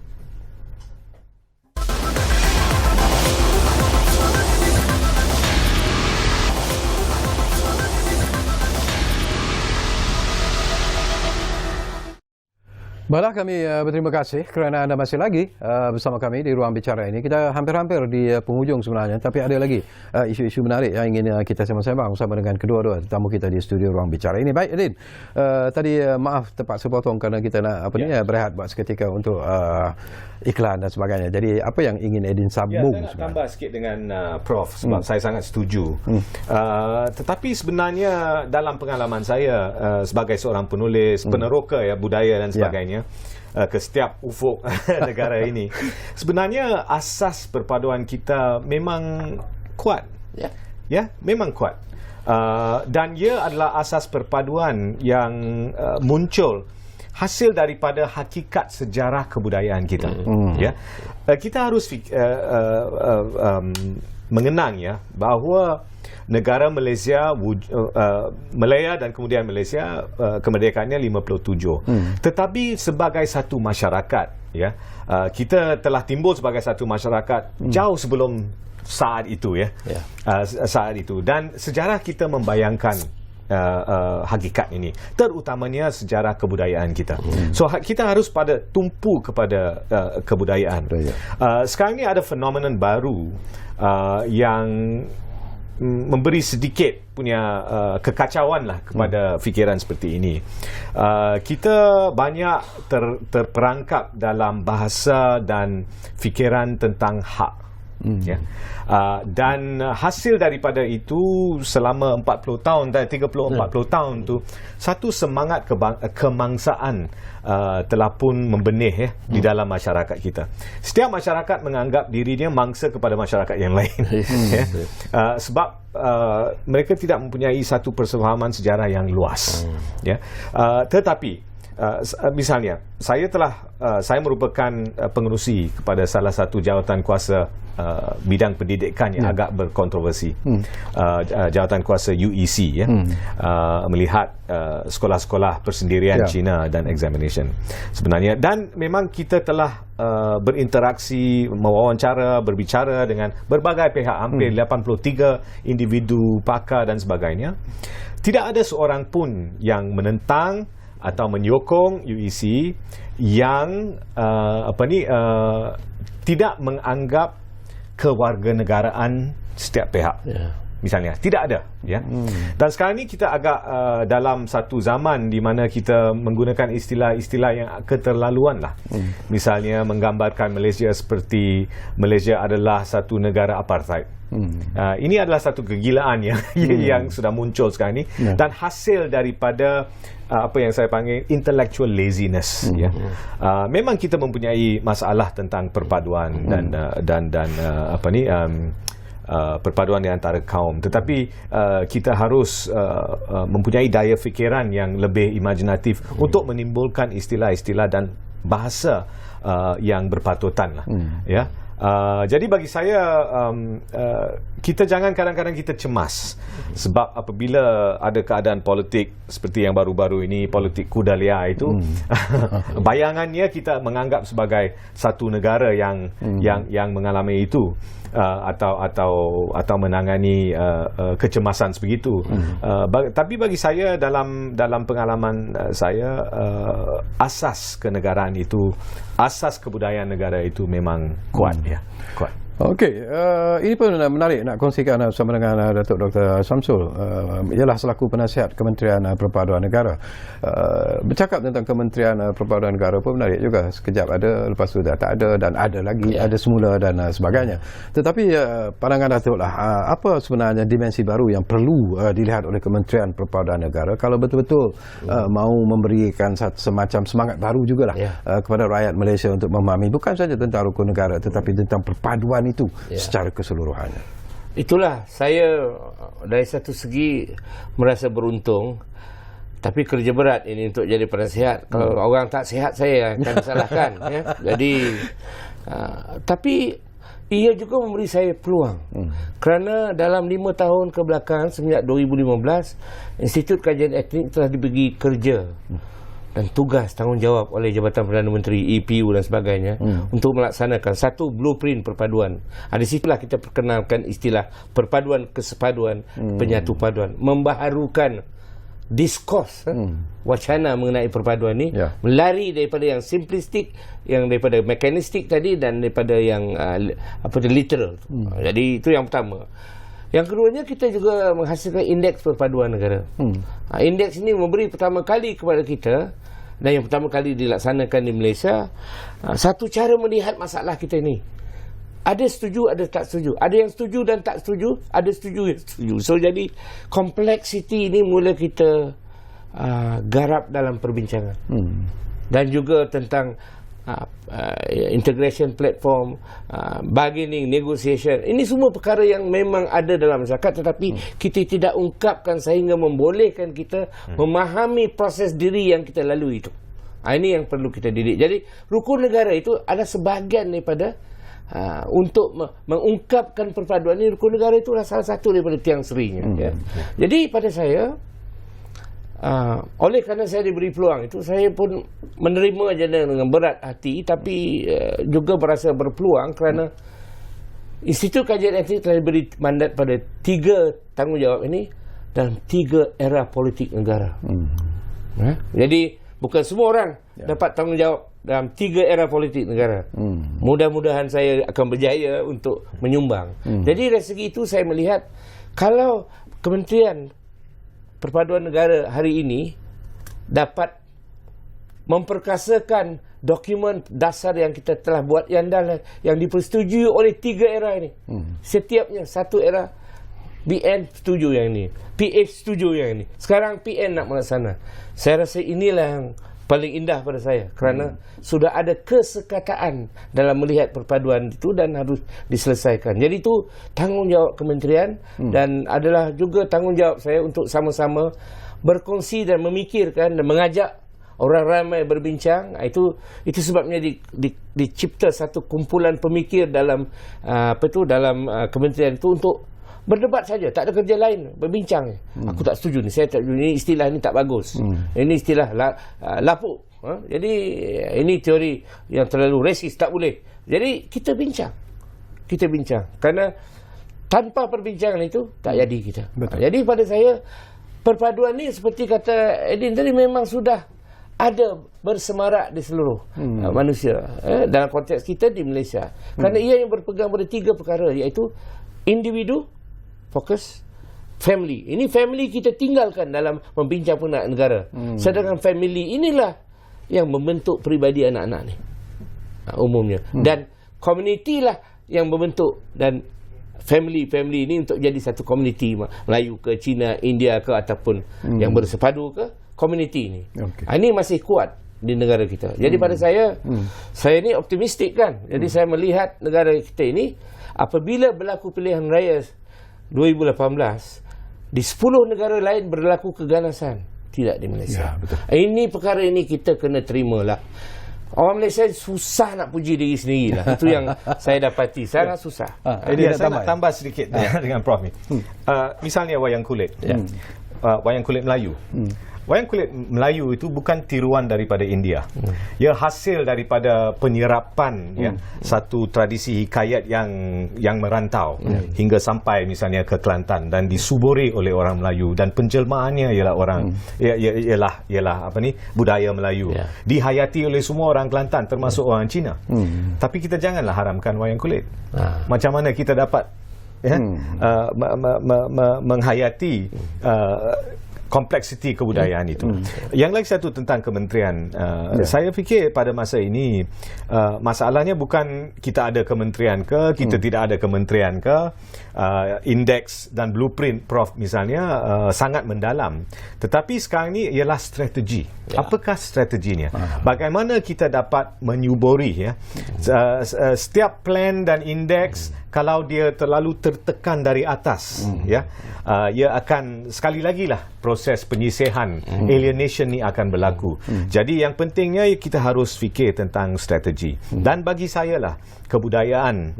Baiklah, kami berterima kasih kerana anda masih lagi bersama kami di Ruang Bicara ini. Kita hampir-hampir di penghujung sebenarnya, tapi ada lagi isu-isu menarik yang ingin kita sembang-sembang bersama dengan kedua-dua tetamu kita di studio Ruang Bicara ini. Baik, Edin, tadi maaf terpaksa potong kerana kita nak berehat buat seketika untuk iklan dan sebagainya. Jadi apa yang ingin Edin sambung? Saya nak tambah sikit dengan Prof sebab saya sangat setuju. Tetapi sebenarnya dalam pengalaman saya sebagai seorang penulis, peneroka budaya dan sebagainya, ke setiap ufuk negara ini, sebenarnya asas perpaduan kita memang kuat. Memang kuat. Dan ia adalah asas perpaduan yang muncul hasil daripada hakikat sejarah kebudayaan kita. Kita harus mengenang bahawa negara Malaysia, Malaya dan kemudian Malaysia kemerdekaannya 57. Tetapi sebagai satu masyarakat, kita telah timbul sebagai satu masyarakat jauh sebelum saat itu, saat itu. Dan sejarah kita membayangkan hakikat ini, terutamanya sejarah kebudayaan kita. So kita harus tumpu kepada kebudayaan. Sekarang ni ada fenomenon baru yang memberi sedikit punya kekacauan lah kepada fikiran seperti ini. Kita banyak terperangkap dalam bahasa dan fikiran tentang hak. Dan hasil daripada itu selama 40 tahun dan 30-40 tahun tu, satu semangat kemangsaan telah pun membenih di dalam masyarakat kita. Setiap masyarakat menganggap dirinya mangsa kepada masyarakat yang lain. Sebab mereka tidak mempunyai satu persefahaman sejarah yang luas. Tetapi misalnya saya merupakan pengerusi kepada salah satu jawatan kuasa bidang pendidikan yang agak berkontroversi, jawatan kuasa UEC, melihat sekolah-sekolah persendirian China dan examination sebenarnya. Dan memang kita telah berinteraksi, mewawancara, berbicara dengan berbagai pihak, hampir 83 individu, pakar dan sebagainya. Tidak ada seorang pun yang menentang atau menyokong UEC yang tidak menganggap kewarganegaraan setiap pihak. Misalnya tidak ada, Dan sekarang ni kita agak dalam satu zaman di mana kita menggunakan istilah-istilah yang keterlaluan lah. Misalnya menggambarkan Malaysia seperti Malaysia adalah satu negara apartheid. Ini adalah satu kegilaan yang sudah muncul sekarang ni, dan hasil daripada apa yang saya panggil intellectual laziness. Memang kita mempunyai masalah tentang perpaduan dan perpaduan di antara kaum, tetapi kita harus mempunyai daya fikiran yang lebih imajinatif untuk menimbulkan istilah-istilah dan bahasa yang berpatutan lah. Jadi bagi saya kita jangan kadang-kadang kita cemas sebab apabila ada keadaan politik seperti yang baru-baru ini, politik kuda liar itu, bayangannya kita menganggap sebagai satu negara yang mengalami itu, atau menangani kecemasan sebegitu. Tapi bagi saya dalam pengalaman saya, asas kenegaraan itu, asas kebudayaan negara itu memang kuat. Kuat. Okey, ini pun menarik nak kongsikan bersama dengan Datuk Dr. Samsul, ialah selaku penasihat Kementerian Perpaduan Negara. Bercakap tentang Kementerian Perpaduan Negara pun menarik juga. Sekejap ada, lepas tu dah tak ada, dan ada lagi, ada semula dan sebagainya. Tetapi pandangan Datuk lah, apa sebenarnya dimensi baru yang perlu dilihat oleh Kementerian Perpaduan Negara kalau betul-betul mau memberikan semacam semangat baru jugalah kepada rakyat Malaysia untuk memahami bukan saja tentang rukun negara tetapi tentang perpaduan itu secara keseluruhannya. Itulah saya dari satu segi merasa beruntung, tapi kerja berat ini untuk jadi penasihat. Kalau orang tak sihat saya akan salahkan. Jadi tapi ia juga memberi saya peluang, kerana dalam 5 tahun ke belakang semenjak 2015 Institut Kajian Etnik telah diberi kerja dan tugas tanggungjawab oleh Jabatan Perdana Menteri, EPU dan sebagainya untuk melaksanakan satu blueprint perpaduan. Di situlah kita perkenalkan istilah perpaduan kesepaduan, penyatu paduan, membaharukan diskurs wacana mengenai perpaduan ni melari daripada yang simplistik, yang daripada mekanistik tadi, dan daripada yang literal. Jadi itu yang pertama. Yang keduanya, kita juga menghasilkan indeks perpaduan negara. Indeks ini memberi pertama kali kepada kita, dan yang pertama kali dilaksanakan di Malaysia, satu cara melihat masalah kita ini. Ada setuju, ada tak setuju. Ada yang setuju dan tak setuju, ada setuju yang setuju. So jadi kompleksiti ini mula kita garap dalam perbincangan. Dan juga tentang integration platform, bargaining, negotiation. Ini semua perkara yang memang ada dalam masyarakat, tetapi kita tidak ungkapkan sehingga membolehkan kita memahami proses diri yang kita lalui itu. Ini yang perlu kita didik. Jadi rukun negara itu adalah sebahagian daripada untuk mengungkapkan perpaduan ini. Rukun negara itu adalah salah satu daripada tiang serinya. Jadi pada saya, oleh kerana saya diberi peluang itu, saya pun menerima je dengan berat hati, tapi juga berasa berpeluang kerana Institut Kajian Etnik telah diberi mandat pada 3 tanggungjawab ini dalam 3 era politik negara. Jadi bukan semua orang dapat tanggungjawab dalam 3 era politik negara. Mudah-mudahan saya akan berjaya untuk menyumbang. Jadi dari segi itu saya melihat, kalau Kementerian Perpaduan Negara hari ini dapat memperkasakan dokumen dasar yang kita telah buat, yang dipersetujui oleh 3 era ini. Setiapnya satu era, BN setuju yang ini, PH setuju yang ini, sekarang PN nak melaksana. Saya rasa inilah yang paling indah pada saya, kerana sudah ada kesekataan dalam melihat perpaduan itu dan harus diselesaikan. Jadi itu tanggungjawab kementerian, dan adalah juga tanggungjawab saya untuk sama-sama berkongsi dan memikirkan dan mengajak orang ramai berbincang. Itu sebabnya dicipta satu kumpulan pemikir dalam dalam kementerian itu untuk berdebat saja, tak ada kerja lain, berbincang. Aku tak setuju ni, saya tak setuju ni, istilah ni tak bagus. Ini istilah lapuk. Jadi ini teori yang terlalu resis, tak boleh. Jadi kita bincang. Kerana tanpa perbincangan itu tak jadi kita. Jadi pada saya, perpaduan ni seperti kata Edin tadi, memang sudah ada bersemarak di seluruh manusia, dalam konteks kita di Malaysia. Kerana ia yang berpegang pada 3 perkara, iaitu individu, fokus, family. Ini family kita tinggalkan dalam membincang penat negara. Sedangkan family inilah yang membentuk peribadi anak-anak ni umumnya. Dan community lah yang membentuk, dan family ini untuk jadi satu community, Melayu ke, Cina, India ke, ataupun yang bersepadu ke, community ni. Ini masih kuat di negara kita. Jadi pada saya ni optimistik kan. Jadi saya melihat negara kita ini, apabila berlaku pilihan raya 2018, di 10 negara lain berlaku keganasan, tidak di Malaysia. Ini perkara ini kita kena terimalah. Orang Malaysia susah nak puji diri sendiri lah. Itu yang saya dapati, sangat susah. Saya nak tambah sedikit dengan Prof ni. Misalnya wayang kulit, wayang kulit Melayu. Wayang kulit Melayu itu bukan tiruan daripada India. Ia hasil daripada penyerapan satu tradisi hikayat yang merantau hingga sampai misalnya ke Kelantan dan disuburi oleh orang Melayu, dan penjelmaannya ialah budaya Melayu. Dihayati oleh semua orang Kelantan termasuk orang Cina. Tapi kita janganlah haramkan wayang kulit. Macam mana kita dapat menghayati kompleksiti kebudayaan itu. Yang lagi satu tentang kementerian. Saya fikir pada masa ini masalahnya bukan kita ada kementerian ke, kita tidak ada kementerian ke. Indeks dan blueprint Prof misalnya sangat mendalam. Tetapi sekarang ni ialah strategi. Apakah strateginya? Bagaimana kita dapat menyuburi setiap plan dan indeks, kalau dia terlalu tertekan dari atas, ia akan sekali lagi lah proses penyisihan, alienation ni akan berlaku. Jadi yang pentingnya kita harus fikir tentang strategi. Dan bagi saya lah, kebudayaan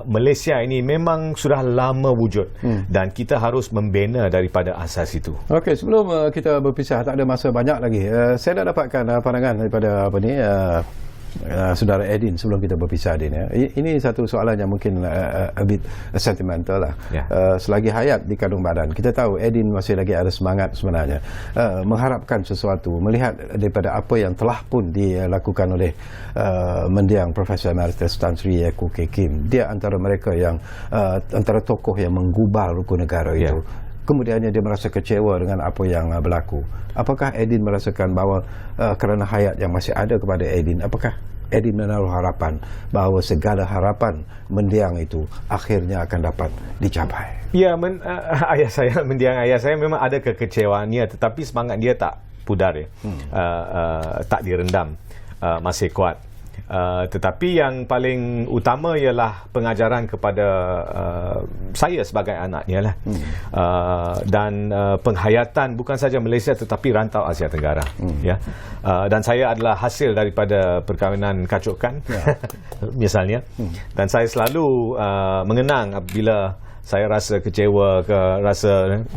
Malaysia ini memang sudah lama wujud, dan kita harus membina daripada asas itu. Okey, sebelum kita berpisah, tak ada masa banyak lagi. Saya dah dapatkan pandangan daripada Saudara Edin, sebelum kita berpisah, Edin, ya. Ini satu soalan yang mungkin a bit sentimental lah. Selagi hayat di kandung badan, kita tahu Edin masih lagi ada semangat sebenarnya mengharapkan sesuatu, melihat daripada apa yang telah pun dilakukan oleh mendiang Profesor Emeritus Tan Sri Yeko Kim. Dia antara mereka yang antara tokoh yang menggubal rukun negara itu. Kemudiannya dia merasa kecewa dengan apa yang berlaku. Apakah Edin merasakan bahawa kerana hayat yang masih ada kepada Edin, apakah Edin menaruh harapan bahawa segala harapan mendiang itu akhirnya akan dapat dicapai? Ya, mendiang ayah saya memang ada kekecewaannya, tetapi semangat dia tak pudar, ya. Tak direndam, masih kuat. Tetapi yang paling utama ialah pengajaran kepada saya sebagai anaknya lah. Dan penghayatan bukan saja Malaysia tetapi rantau Asia Tenggara, ya. Dan saya adalah hasil daripada perkahwinan kacukan, misalnya. Dan saya selalu mengenang apabila saya rasa kecewa rasa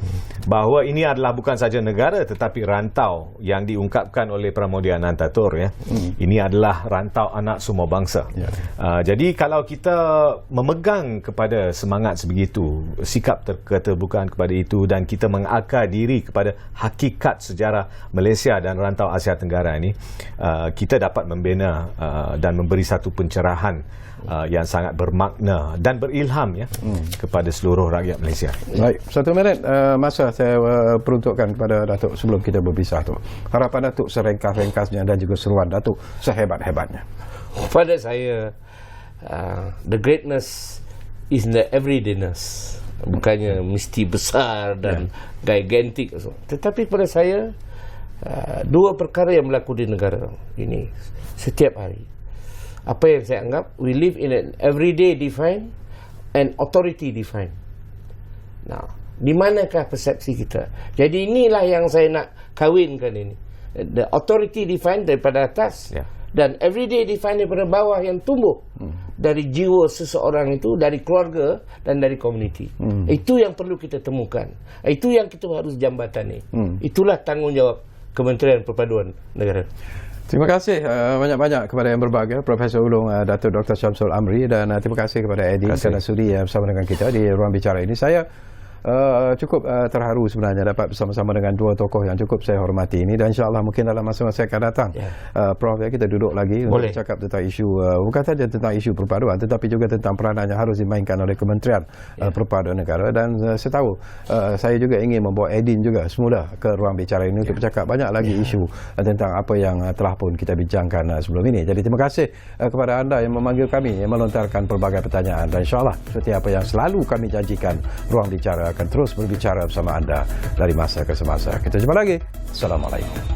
bahawa ini adalah bukan saja negara tetapi rantau yang diungkapkan oleh Pramoedya Anantatur, ya. Ini adalah rantau anak semua bangsa. Jadi kalau kita memegang kepada semangat sebegitu, sikap keterbukaan kepada itu, dan kita mengakar diri kepada hakikat sejarah Malaysia dan rantau Asia Tenggara ini, kita dapat membina dan memberi satu pencerahan yang sangat bermakna dan berilham, ya, kepada seluruh rakyat Malaysia. Baik, 1 minit masa saya peruntukkan kepada Datuk sebelum kita berpisah tu. Harapan Datuk serengkas-ringkasnya dan juga seruan Datuk sehebat-hebatnya. Pada saya, the greatness is in the everydayness. Bukannya mesti besar dan gigantic. Tetapi pada saya, dua perkara yang berlaku di negara ini setiap hari. Apa yang saya anggap, we live in an everyday defined and authority defined. Nah, di manakah persepsi kita? Jadi inilah yang saya nak kawinkan ini. The authority defined daripada atas, dan everyday defined daripada bawah, yang tumbuh dari jiwa seseorang itu, dari keluarga dan dari komuniti. Itu yang perlu kita temukan. Itu yang kita harus jambatani. Itulah tanggungjawab Kementerian Perpaduan Negara. Terima kasih banyak-banyak kepada yang berbahagia, Profesor Ulung Datuk Dr. Syamsul Amri, dan terima kasih kepada Edin kerana sudi bersama dengan kita di ruang bicara ini. Saya cukup terharu sebenarnya dapat bersama-sama dengan dua tokoh yang cukup saya hormati ini, dan insya-Allah mungkin dalam masa-masa akan datang, Prof, ya, kita duduk lagi untuk cakap tentang isu bukan saja tentang isu perpaduan tetapi juga tentang peranan yang harus dimainkan oleh Kementerian Perpaduan Negara. Dan saya tahu saya juga ingin membawa Edin juga semula ke ruang bicara ini untuk bercakap banyak lagi isu tentang apa yang telah pun kita bincangkan sebelum ini. Jadi terima kasih kepada anda yang memanggil kami, yang melontarkan pelbagai pertanyaan, dan insya-Allah seperti apa yang selalu kami janjikan, ruang bicara akan terus berbicara bersama anda dari masa ke semasa. Kita jumpa lagi. Assalamualaikum.